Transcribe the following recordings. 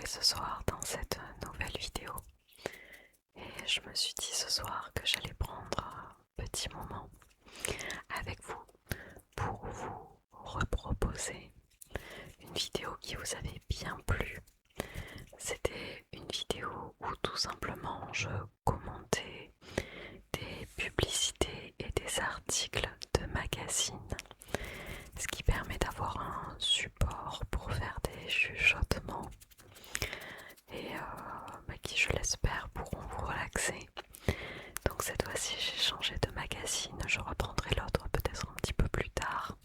ce soir dans cette nouvelle vidéo. Et je me suis dit ce soir que j'allais prendre un petit moment avec vous pour vous reproposer une vidéo qui vous avait bien plu. C'était une vidéo où tout simplement je commentais des publicités et des articles de magazines, ce qui permet d'avoir un support pour faire des chuchotements et qui, je l'espère, pourront vous relaxer. Donc cette fois-ci j'ai changé de magazine, je reprendrai l'autre peut-être un petit peu plus tard,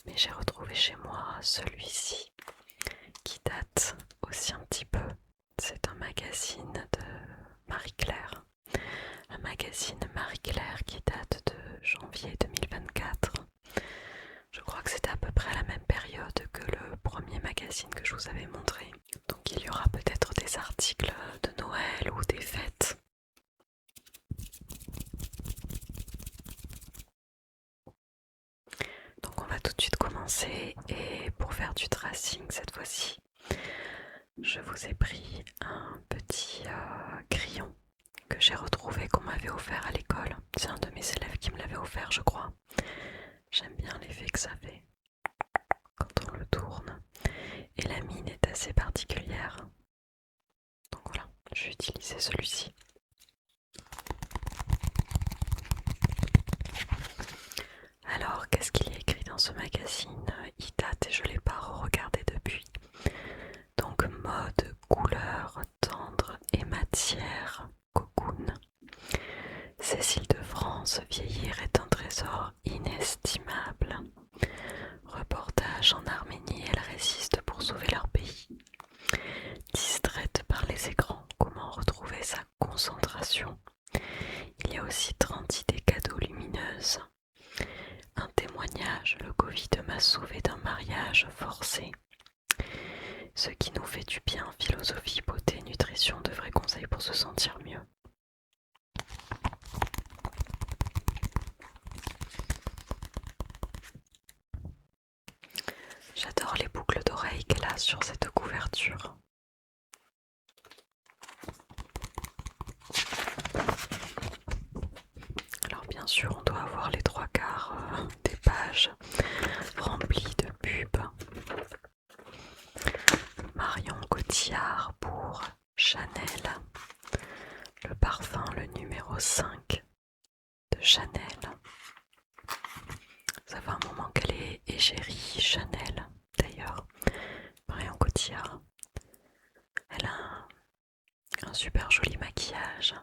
mais j'ai retrouvé chez moi celui-ci qui date aussi un petit peu. C'est un magazine de Marie-Claire, un magazine Marie-Claire qui date de janvier 2024. Je crois que c'était à peu près la même période que le premier magazine que je vous avais montré. Donc il y aura peut-être des articles de Noël ou des fêtes. Donc on va tout de suite commencer, et pour faire du tracing cette fois-ci, je vous ai pris un petit crayon que j'ai retrouvé, qu'on m'avait offert à l'école. C'est un de mes élèves qui me l'avait offert, je crois. J'aime bien l'effet que ça fait quand on le tourne, et la mine est assez particulière. Donc voilà, je vais utiliser celui-ci. Alors, qu'est-ce qu'il y a écrit dans ce magazine? Il date et je ne l'ai pas regardé depuis. Donc, mode, couleur, tendre et matière, cocoon. Cécile de France, vieillir est un trésor inestimable. Reportage en Arménie, elle résiste pour sauver leur pays. Distraite par les écrans, comment retrouver sa concentration? Il y a aussi 30 idées cadeaux lumineuses. Un témoignage, le Covid m'a sauvé d'un mariage forcé. Ce qui nous fait du bien, philosophie, beauté, nutrition, de vrais conseils pour se sentir mieux. J'adore les boucles d'oreilles qu'elle a sur cette couverture. Alors bien sûr, on doit avoir les trois quarts des pages remplies de pubs. Marion Cotillard pour Chanel. Le parfum, le numéro 5 de Chanel. Ça fait un moment qu'elle est égérie Chanel, d'ailleurs. Marion Cotillard. Elle a un super joli maquillage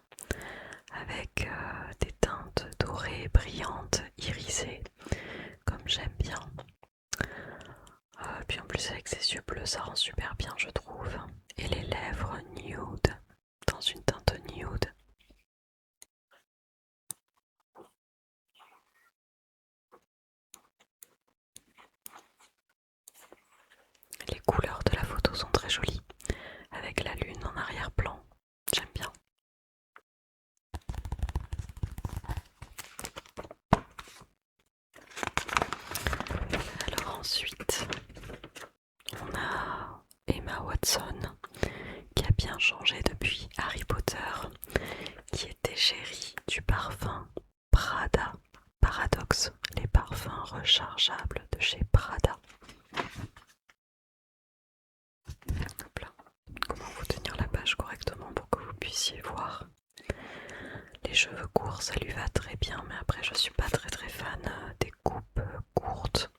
avec des teintes dorées, brillantes, irisées, comme j'aime bien. Puis en plus avec ses yeux bleus, ça rend super bien, je trouve. Et les lèvres nude, dans une teinte nude. Les couleurs de la photo sont très jolies, avec la lune en arrière-plan. J'aime bien. Alors ensuite, on a Emma Watson, qui a bien changé depuis Harry Potter, qui était chérie du parfum Prada. Paradoxe, les parfums rechargeables de chez Prada. Hop là. Comment vous tenir la page correctement pour que vous puissiez voir. Les cheveux courts, ça lui va très bien, mais après je suis pas très fan des coupes courtes.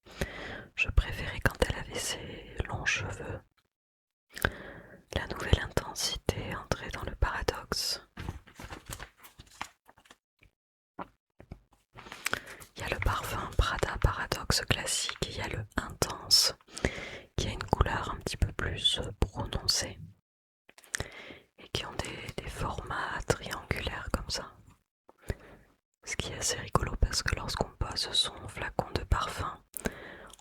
Je préférais quand elle avait ses longs cheveux. La nouvelle intensité, entrer dans le paradoxe. Il y a le parfum Prada Paradoxe classique et il y a le intense qui a une couleur un petit peu plus prononcée et qui ont des formats triangulaires comme ça. Ce qui est assez rigolo parce que lorsqu'on pose son flacon de parfum,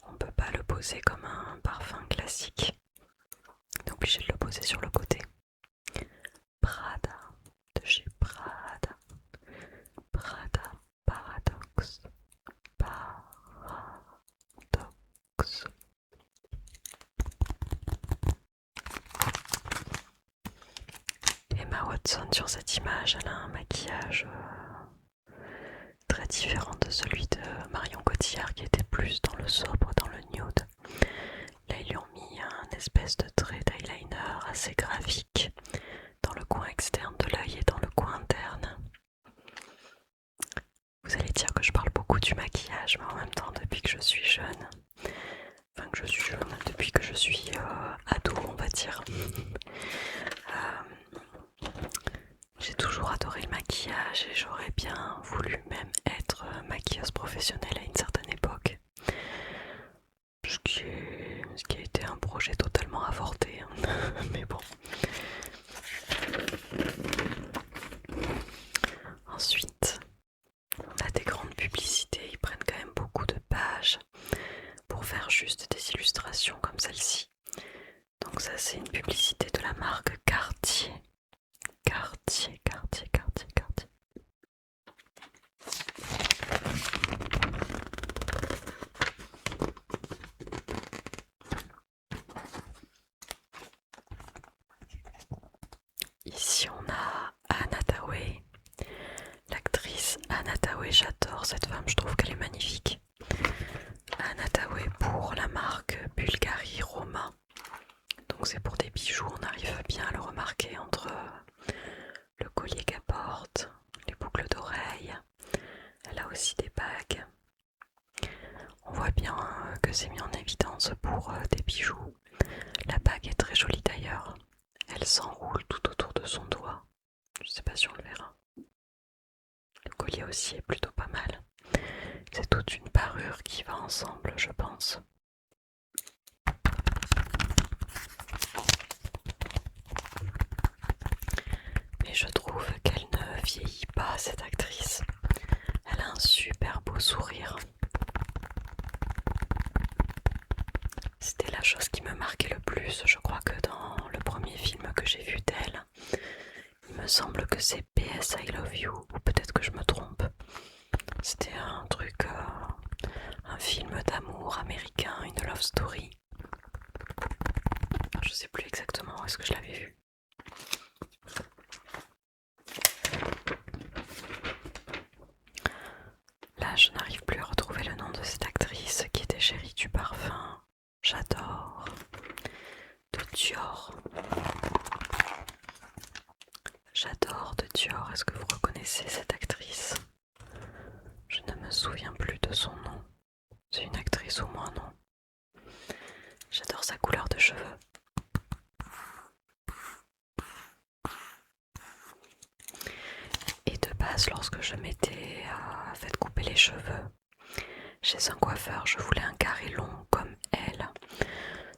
on ne peut pas le poser comme un parfum classique. On est obligé de le poser sur le côté. Prada, de chez Prada. Prada Paradoxe. Paradoxe. Watson sur cette image, elle a un maquillage très différent de celui de Marion Cotillard qui était plus dans le sobre, dans le nude. Là ils lui ont mis un espèce de trait d'eyeliner assez graphique dans le coin externe de l'œil et dans le coin interne. Vous allez dire que je parle beaucoup du maquillage, mais en même temps depuis que je suis jeune, depuis que je suis ado on va dire, j'ai toujours adoré le maquillage et j'aurais bien voulu même être maquilleuse professionnelle à une certaine époque. Ce qui a été un projet totalement avorté, hein. Mais bon. Ensuite, on a des grandes publicités, ils prennent quand même beaucoup de pages pour faire juste des illustrations comme celle-ci. Donc ça c'est une publicité de la marque Cartier. Cartier. Ici on a Anna Thaoué, l'actrice Anna Thaoué, j'adore cette femme, je trouve qu'elle est magnifique. Anna Thaoué pour la marque Bulgari Roma. Donc c'est pour des bijoux, on arrive bien à le remarquer entre le collier qu'elle porte, les boucles d'oreilles. Elle a aussi des bagues. On voit bien que c'est mis en évidence pour des bijoux. La bague est très jolie d'ailleurs. Elle s'enroule tout autour de son doigt. Je sais pas si on le verra. Le collier aussi est plutôt pas mal. C'est toute une parure qui va ensemble, je pense. Mais je trouve qu'elle ne vieillit pas, cette actrice. Elle a un super beau sourire. C'était la chose qui me marquait le plus. Je crois que dans le premier film que j'ai vu d'elle, il me semble que c'est PS I Love You, ou peut-être que je me trompe. C'était un truc, un film d'amour américain, une love story. Je sais plus exactement où est-ce que je l'avais vu. Là, je n'arrive plus à retrouver le nom de cette actrice qui était chérie du parfum. J'adore. De Dior. J'adore de Dior. Est-ce que vous reconnaissez cette actrice? Je ne me souviens plus de son nom. C'est une actrice au moins, non? J'adore sa couleur de cheveux. Et de base, lorsque je m'étais fait couper les cheveux chez un coiffeur, je voulais un carré long comme elle.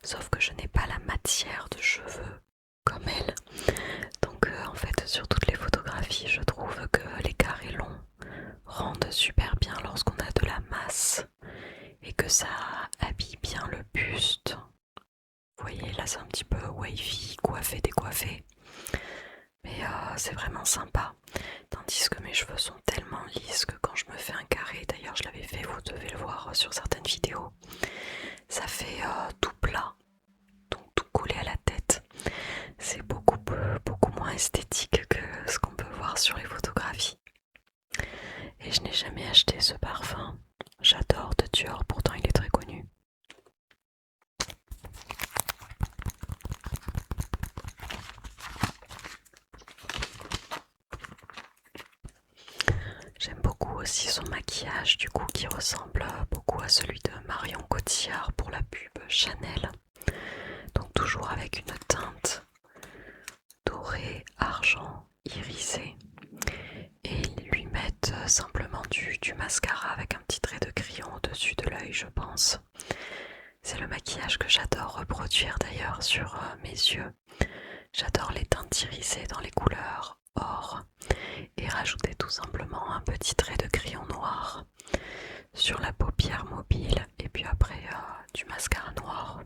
Sauf que je n'ai pas la matière de cheveux comme elle. Donc en fait, sur toutes les photographies, je trouve que les carrés longs rendent super bien lorsqu'on a de la masse et que ça habille bien le buste. Vous voyez, là c'est un petit peu wavy, coiffé, décoiffé. Mais c'est vraiment sympa. Tandis que mes cheveux sont tellement lisses que quand je me fais un carré, d'ailleurs je l'avais fait, vous devez le voir sur certaines vidéos, ça fait tout plat, donc tout collé à la tête. C'est beaucoup moins esthétique que ce qu'on peut voir sur les photographies. Et je n'ai jamais acheté ce parfum. J'adore de Dior, pourtant il est très connu. J'aime beaucoup aussi son maquillage, du coup, qui ressemble beaucoup à celui de Marion Cotillard pour la pub Chanel. Donc toujours avec une teinte dorée, argent, irisé. Et ils lui mettent simplement du mascara avec un petit trait de crayon au-dessus de l'œil, je pense. C'est le maquillage que j'adore reproduire d'ailleurs sur mes yeux. J'adore les teintes irisées dans les couleurs or et rajouter tout simplement un petit trait de crayon noir sur la paupière mobile et puis après du mascara noir.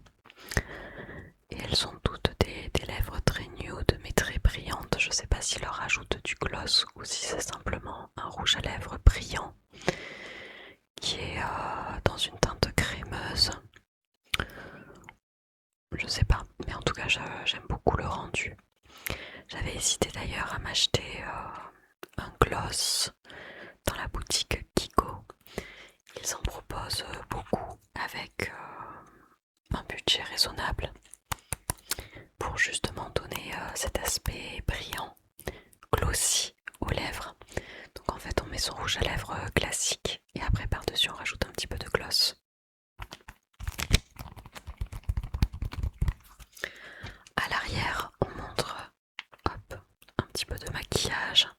Et elles sont toutes des lèvres très nude mais très brillantes. Je sais pas s'ils leur rajoutent du gloss ou si c'est simplement un rouge à lèvres brillant qui est dans une teinte crémeuse. Je sais pas, mais en tout cas j'aime beaucoup le rendu. J'avais hésité d'ailleurs à m'acheter un gloss dans la boutique Kiko. Ils en proposent beaucoup avec un budget raisonnable pour justement donner cet aspect brillant, glossy aux lèvres. Donc en fait on met son rouge à lèvres classique et après par-dessus on rajoute un petit peu de gloss. À l'arrière on montre un petit peu de maquillage.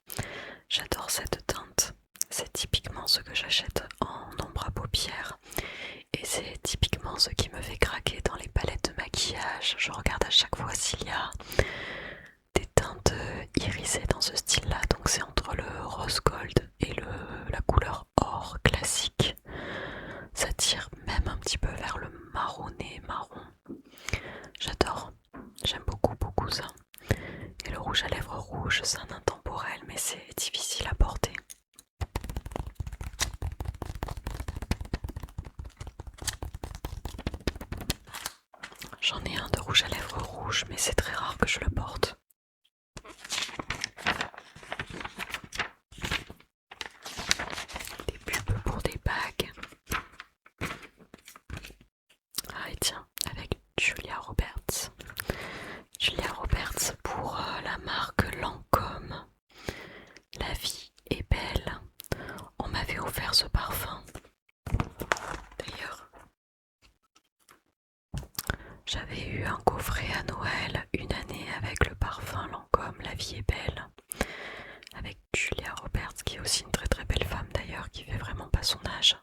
J'adore cette teinte. C'est typiquement ce que j'achète en ombre à paupières. Et c'est typiquement ce qui me fait craquer dans les palettes de maquillage. Je regarde à chaque fois s'il y a des teintes irisées dans ce style-là. Donc c'est entre le rose gold et la couleur or classique. Ça tire même un petit peu vers le marronné marron. J'adore. J'aime beaucoup ça. Et le rouge à lèvres rouge, c'est un intemporel, mais c'est difficile à porter. J'en ai un de rouge à lèvres rouge, mais c'est très rare que je le porte. Des pubs pour des bagues. Ah et tiens, avec Julia Roberts. Julia Roberts pour la marque Lancôme. La vie est belle. On m'avait offert ce parfum. D'ailleurs, j'avais eu un coffret à Noël une année avec le parfum Lancôme La vie est belle. Avec Julia Roberts qui est aussi une très belle femme d'ailleurs qui fait vraiment pas son âge.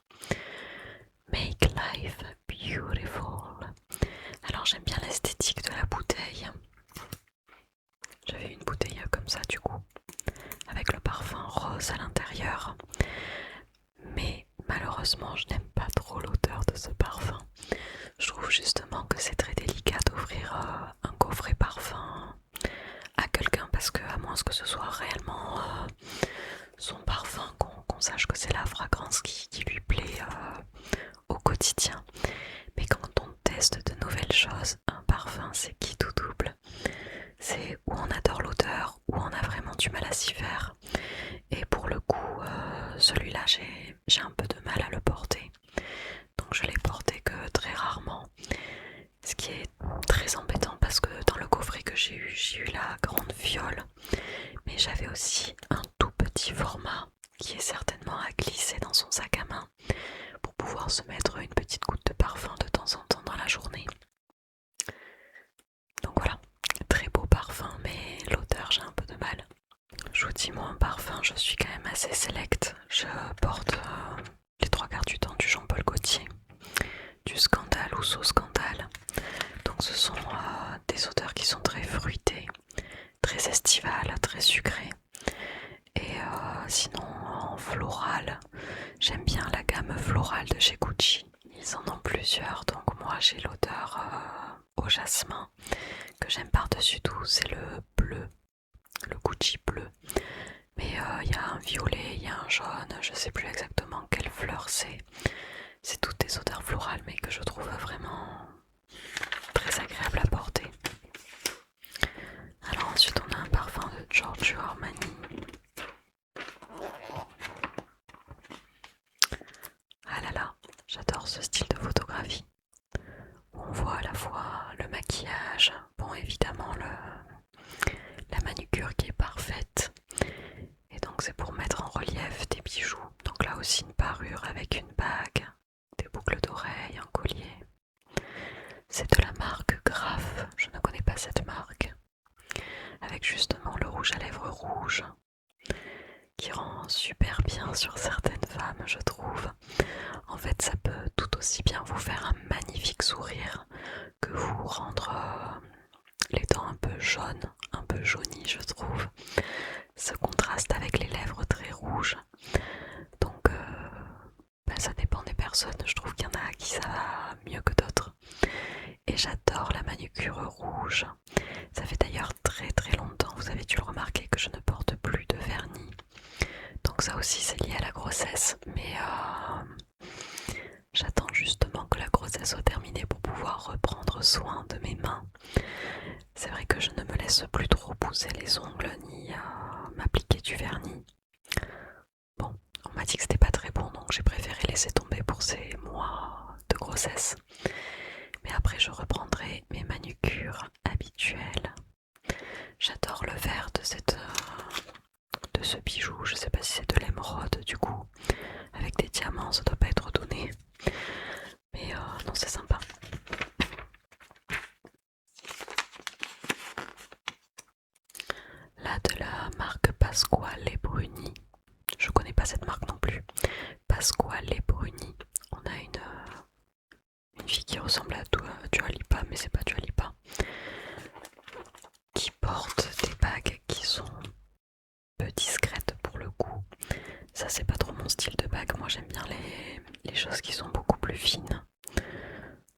Make life beautiful. Alors j'aime bien l'esthétique de la bouteille. J'avais une bouteille comme ça du coup, avec le parfum rose à l'intérieur. Mais malheureusement je n'aime pas trop l'odeur de ce parfum. Je trouve justement que c'est très délicat d'offrir un coffret parfum à quelqu'un parce que à moins que ce soit réellement son parfum, qu'on sache que c'est la fragrance qui lui plaît au quotidien. Mais quand on teste de nouvelles choses, un parfum c'est qui tout double. C'est où on adore l'odeur, où on a vraiment du mal à s'y faire. Et pour le coup, celui-là j'ai un peu de mal à le porter. Donc je l'ai porté que très rarement. Ce qui est très embêtant parce que dans le coffret que j'ai eu la grande fiole. Mais j'avais aussi un tout petit format qui est certainement à glisser dans son sac à main pour pouvoir se mettre une petite goutte de parfum de temps en temps dans la journée. Donc voilà, très beau parfum, mais l'odeur j'ai un peu de mal. Je vous dis, moi en parfum je suis quand même assez select. Je porte les 3/4 du temps du Jean-Paul Gaultier, du Scandale ou So Scandale. Donc ce sont des odeurs qui sont très fruitées, très estivales, très sucrées. Et sinon en floral, j'aime bien la gamme florale de chez Gucci. Ils en ont plusieurs, donc moi j'ai l'odeur au jasmin que j'aime par-dessus tout, c'est le bleu, le Gucci bleu. Mais il y a un violet, il y a un jaune, je sais plus exactement quelle fleur c'est. C'est toutes des odeurs florales mais que je trouve vraiment très agréable à porter. Alors ensuite on a un parfum de Giorgio Armani. Ah là là, j'adore ce style de photographie. On voit à la fois le maquillage, bon évidemment la manucure qui est parfaite. Et donc c'est pour mettre en relief des bijoux. Donc là aussi une parure avec une bague, des boucles d'oreilles, un collier. C'est de la marque Graff, je ne connais pas cette marque. Avec justement le rouge à lèvres rouge qui rend super bien sur certaines femmes, je trouve. En fait, ça peut tout aussi bien vous faire un magnifique sourire que vous rendre les dents un peu jaunes, un peu jaunies, je trouve. Ce contraste avec les lèvres très rouges. Donc, ça dépend des personnes. Je trouve qu'il y en a à qui ça va mieux que d'autres. Et j'adore la manucure rouge. Ça fait d'ailleurs très longtemps, vous avez dû le remarquer, que je ne porte plus de vernis. Donc ça aussi c'est lié à la grossesse. Mais j'attends justement que la grossesse soit terminée pour pouvoir reprendre soin de mes mains. C'est vrai que je ne me laisse plus trop pousser les ongles ni m'appliquer du vernis. Bon, on m'a dit que c'était pas très bon, donc j'ai préféré laisser tomber pour ces mois de grossesse. Mais après, je reprendrai mes manucures habituelles. J'adore le vert de ce bijou. Je sais pas si c'est de l'émeraude du coup, avec des diamants, ça doit pas être donné. Mais non, c'est sympa. Là, de la marque Pasquale Bruni. Je connais pas cette marque non plus. Pasquale Bruni. On a une fille qui ressemble à Dua Lipa, mais c'est pas Dua Lipa, qui porte des bagues qui sont peu discrètes pour le coup. Ça, c'est pas trop mon style de bague. Moi, j'aime bien les choses qui sont beaucoup plus fines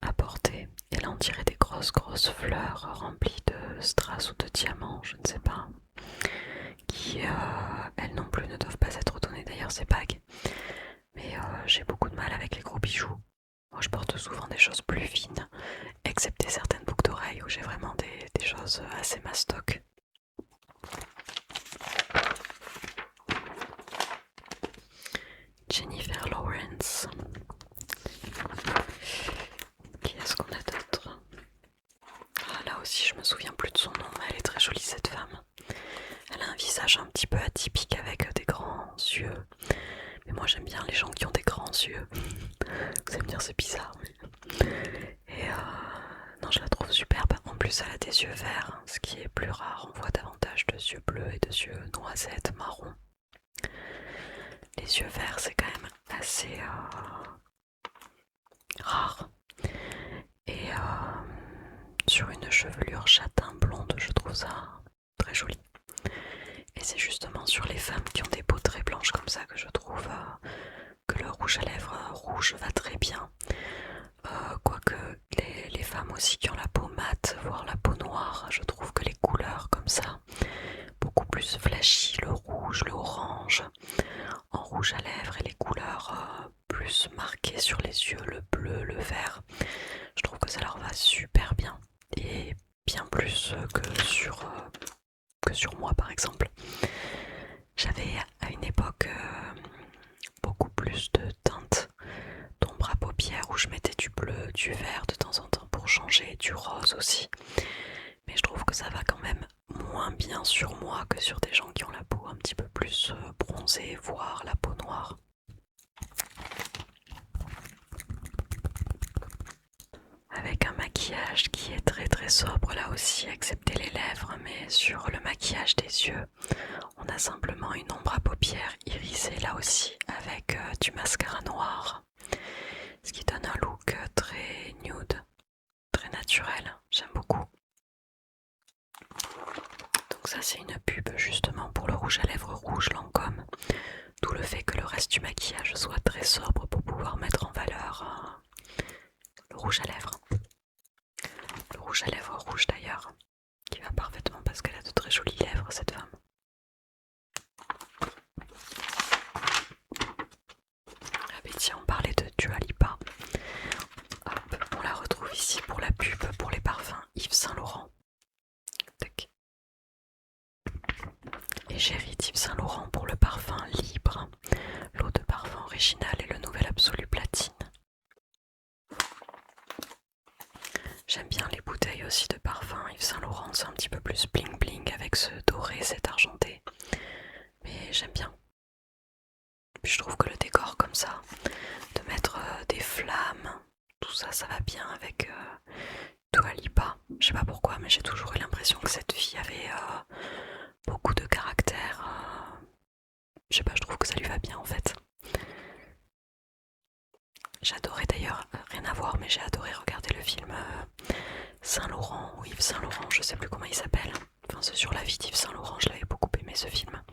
à porter. Et là, on dirait des grosses fleurs remplies de strass ou de diamants, je ne sais pas, qui, elles non plus, ne doivent pas être données d'ailleurs, ces bagues. Mais j'ai beaucoup de mal avec les gros bijoux. Moi, je porte souvent des choses plus fines, excepté certaines boucles d'oreilles où j'ai vraiment des choses assez mastoc. Jennifer Lawrence. Qui est-ce qu'on a d'autre? Ah, là aussi, je me souviens plus de son nom, mais elle est très jolie cette femme. Elle a un visage un petit peu atypique avec des grands yeux. Mais moi, j'aime bien les gens qui ont des grands yeux. Vous allez me dire, c'est bizarre. Mais... Et non, je la trouve superbe. En plus, elle a des yeux verts, ce qui est plus rare. On voit davantage de yeux bleus et de yeux noisettes, marron. Les yeux verts, c'est quand même assez rare. Et sur une chevelure châtain blonde, je trouve ça très joli. Et c'est justement sur les femmes qui ont des peaux très blanches comme ça que je trouve que le rouge à lèvres rouge va très bien. Quoique les femmes aussi qui ont la peau mate, voire la peau noire, je trouve que les couleurs comme ça, beaucoup plus flashy, le rouge, le orange, en rouge à lèvres et les couleurs plus marquées sur les yeux, le bleu, le vert, je trouve que ça leur va super bien. Et bien plus que sur moi par exemple. J'avais à une époque beaucoup plus de teintes d'ombre à paupières où je mettais du bleu, du vert de temps en temps pour changer, du rose aussi. Mais je trouve que ça va quand même moins bien sur moi que sur des gens qui ont la peau un petit peu plus bronzée, voire la peau noire. Avec un maquillage qui est très sobre là aussi, excepté les lèvres, mais sur le maquillage des yeux, on a simplement une ombre à paupières irisée là aussi avec du mascara noir, ce qui donne un look très nude, très naturel, j'aime beaucoup. Donc ça c'est une pub justement pour le rouge à lèvres rouge Lancôme, d'où le fait que le reste du maquillage soit très sobre pour pouvoir mettre en valeur le rouge à lèvres. Le rouge à lèvres rouge d'ailleurs, qui va parfaitement parce qu'elle a de très jolies lèvres cette femme. Ah mais tiens, on parlait de Dua Lipa. Hop, on la retrouve ici pour la pub pour les parfums Yves Saint Laurent. Tac. Et Géry Yves Saint Laurent pour le parfum Libre, l'eau de parfum original et le nouvel absolu platine. J'aime bien les bouteilles aussi de parfum Yves Saint Laurent, c'est un petit peu plus bling bling avec ce doré, cet argenté. Mais j'aime bien. Puis je trouve que le décor comme ça, de mettre des flammes, tout ça, ça va bien avec Dua Lipa. Je sais pas pourquoi, mais j'ai toujours eu l'impression que cette fille avait beaucoup de caractère. Je sais pas, je trouve que ça lui va bien en fait. J'adorais d'ailleurs, rien à voir, mais j'ai adoré regarder le film Saint Laurent ou Yves Saint Laurent, je sais plus comment il s'appelle. Enfin, c'est sur la vie d'Yves Saint Laurent, je l'avais beaucoup aimé ce film.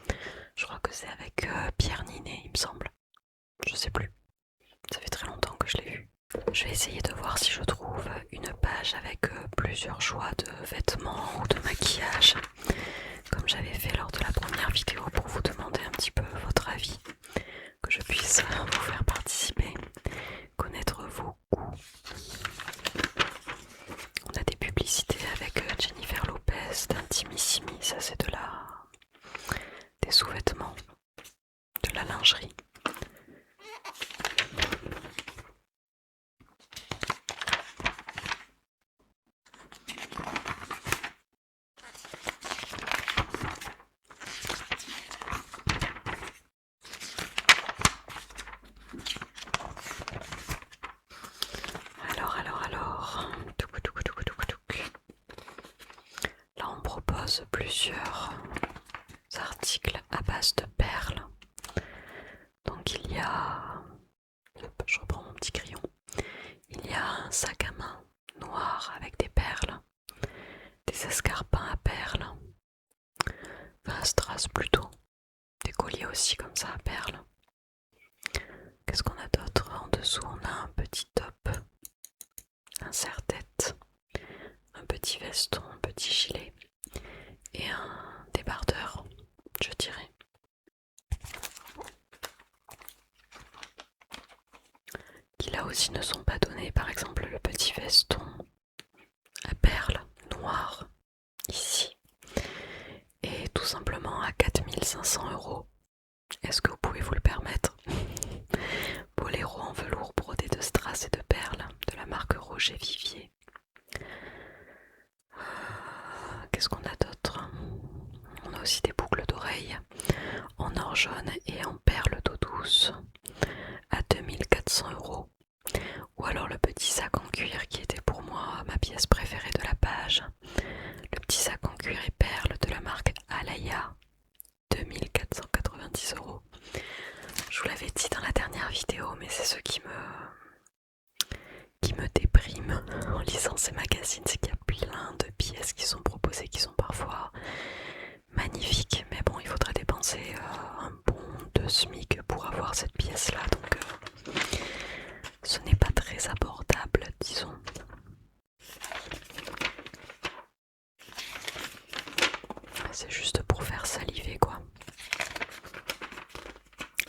Je crois que c'est avec Pierre Ninet, il me semble. Je sais plus. Ça fait très longtemps que je l'ai vu. Je vais essayer de voir si je trouve une page avec plusieurs choix de vêtements ou de maquillage, comme j'avais fait lors de la première vidéo pour vous demander un petit peu votre avis, que je puisse vous faire participer, connaître vos goûts. On a des publicités avec Jennifer Lopez, intimissimi, ça c'est des sous-vêtements, de la lingerie. Alors, là on propose plusieurs articles à base de perles. Donc il y a, je reprends mon petit crayon, il y a un sac à main noir avec des perles, des escarpins à perles, un strass plutôt, des colliers aussi comme ça à perles. Qu'est-ce qu'on a d'autre? En dessous on a un petit top, un serre-tête, un petit veston, un petit gilet et un débardeur, je dirais. Qui là aussi ne sont pas donnés, par exemple le petit veston à perles noires ici et tout simplement à 4500 €. Est-ce que vous pouvez vous le permettre? Boléro en velours brodé de strass et de perles de la marque Roger Vivier. Qu'est-ce qu'on a d'autre? On a aussi des boucles d'oreilles en or jaune et en perles d'eau douce à 2400 €. Ou alors le petit sac en cuir qui était pour moi ma pièce préférée de la page. Le petit sac en cuir et perles de la marque Alaya, 2490 €. Je vous l'avais dit dans la dernière vidéo, mais c'est ce qui me déprime en lisant ces magazines, c'est qu'il y a plein de pièces qui sont proposées qui sont parfois magnifiques, mais bon, il faudrait dépenser un bon 2 SMIC pour avoir cette pièce là, donc ce n'est pas très abordable, disons. C'est juste pour faire saliver quoi.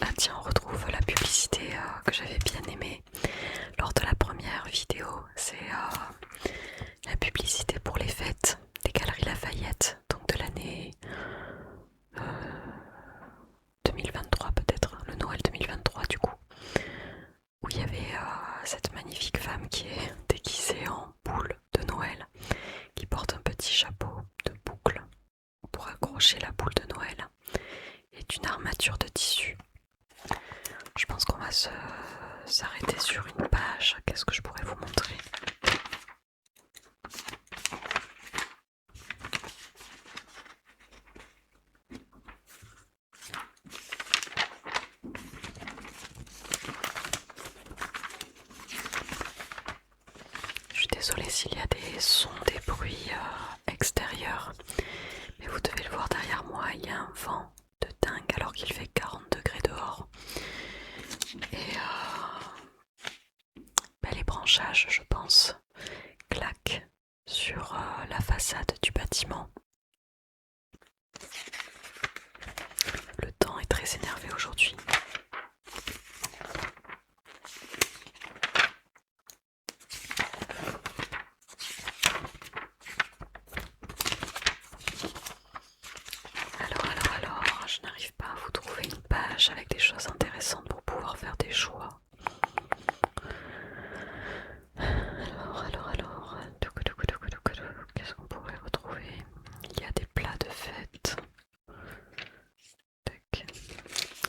Ah tiens, on retrouve la publicité que j'avais bien aimée lors de la première vidéo. C'est la publicité pour les fêtes des Galeries Lafayette, donc de l'année 2023 peut-être, le Noël 2023 du coup, où il y avait cette magnifique femme qui est déguisée en boule de Noël, qui porte un petit chapeau de boucle pour accrocher la boule de Noël et d'une armature de tissu. Je pense qu'on va s'arrêter sur une page. Qu'est-ce que je pourrais vous montrer? Je suis désolée s'il y a des sons, des bruits extérieurs, mais vous devez le voir derrière moi, il y a un vent de dingue alors qu'il fait 40 degrés dehors. Et les branchages, je pense, claquent sur la façade du bâtiment. Le temps est très énervé aujourd'hui. Alors, je n'arrive pas à vous trouver une page avec des choses intéressantes pour pouvoir faire des choix. Alors, qu'est-ce qu'on pourrait retrouver? Il y a des plats de fête. Tac.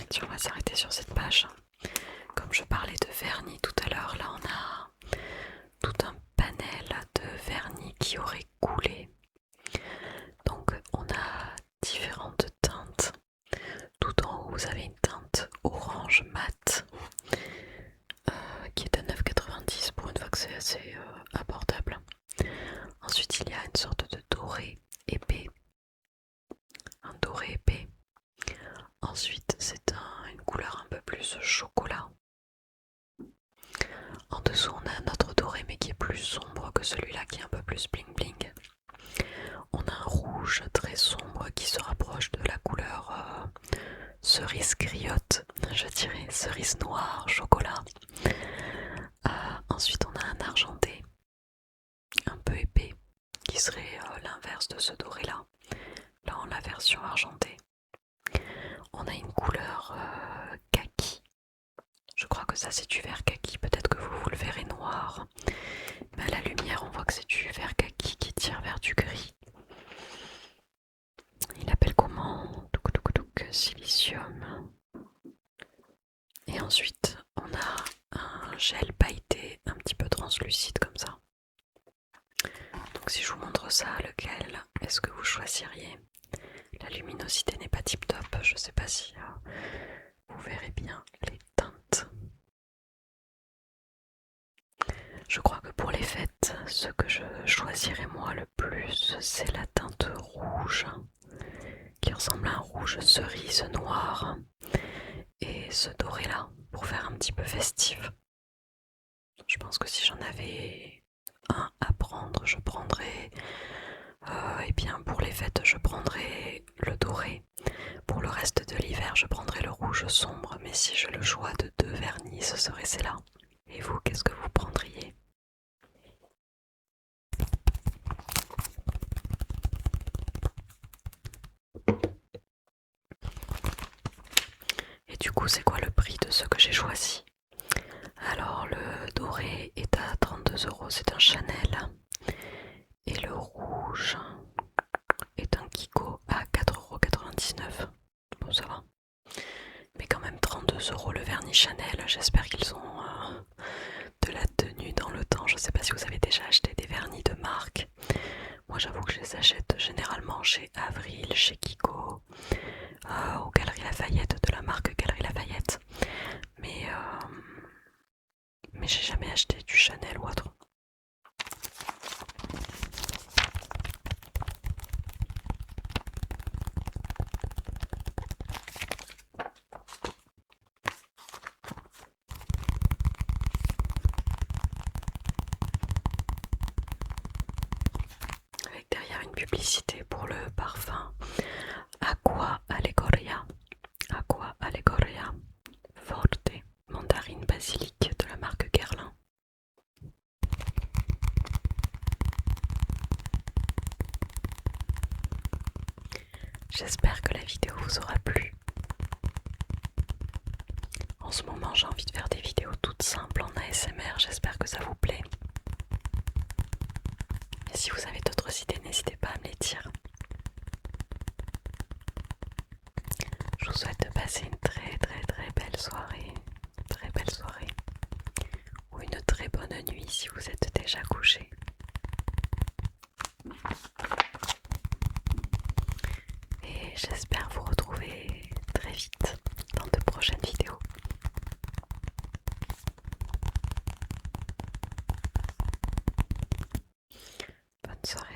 Tiens, on va s'arrêter sur cette page. Comme je parlais de vernis tout à l'heure, là on a tout un panel de vernis qui aurait coulé. Donc on a différentes teintes. Tout en haut vous avez une teinte orange mat qui est à 9,90 pour une fois que c'est assez abordable. Ensuite il y a une sorte de doré épais, un doré épais. Ensuite c'est une couleur un peu plus chocolat. En dessous on a un autre doré mais qui est plus sombre que celui-là, qui est un peu plus bling bling. On a un rouge très sombre qui se rapproche de la couleur cerise griotte, je dirais cerise noire, chocolat. Ensuite on a un argenté un peu épais qui serait l'inverse de ce doré là. dans la version argentée. On a une couleur kaki. Je crois que ça c'est du vert kaki, peut-être que vous le verrez noir. Mais à la lumière on voit que c'est du vert kaki qui tire vers du gris. Il appelle comment? Silicium. Et ensuite on a un gel pailleté un petit peu translucide comme ça. Donc si je vous montre ça, lequel est-ce que vous choisiriez? La luminosité n'est pas tip top, je sais pas si vous verrez bien les teintes. Je crois que pour les fêtes, ce que je choisirais moi le plus, c'est la teinte rouge, qui ressemble à un rouge cerise noir, et ce doré là, pour faire un petit peu festif. Je pense que si j'en avais un à prendre, je prendrais, et bien pour les fêtes, je prendrais le doré. Pour le reste de l'hiver, je prendrais le rouge sombre, mais si j'ai le choix de 2 vernis, ce serait celle-là. Et vous, qu'est-ce que vous prendriez? Et du coup, c'est quoi le prix de ce que j'ai choisi? Alors, le doré est à 32 €, c'est un Chanel. Et le rouge est un Kiko à 4,99 €. Bon, ça va. Mais quand même 32 € le vernis Chanel. J'espère qu'ils ont de la tenue dans le temps. Je sais pas si vous avez déjà acheté des vernis de marque. Moi, j'avoue que je les achète généralement chez Avril, chez Kiko, aux Galeries Lafayette, de la marque Galeries Lafayette. Mais j'ai jamais acheté du Chanel ou autre. Avec derrière une publicité pour le parfum Aqua Allegoria. Aqua Allegoria Forte mandarine basilic de la marque Guerlain. J'espère que la vidéo vous aura plu. En ce moment, j'ai envie de faire des vidéos toutes simples en ASMR. J'espère que ça vous plaît. Et si vous avez d'autres idées, n'hésitez pas à me les dire. Je vous souhaite de passer une très belle soirée. Très belle soirée. Ou une très bonne nuit si vous êtes déjà couché. Et j'espère vous retrouver très vite dans de prochaines vidéos. Bonne soirée.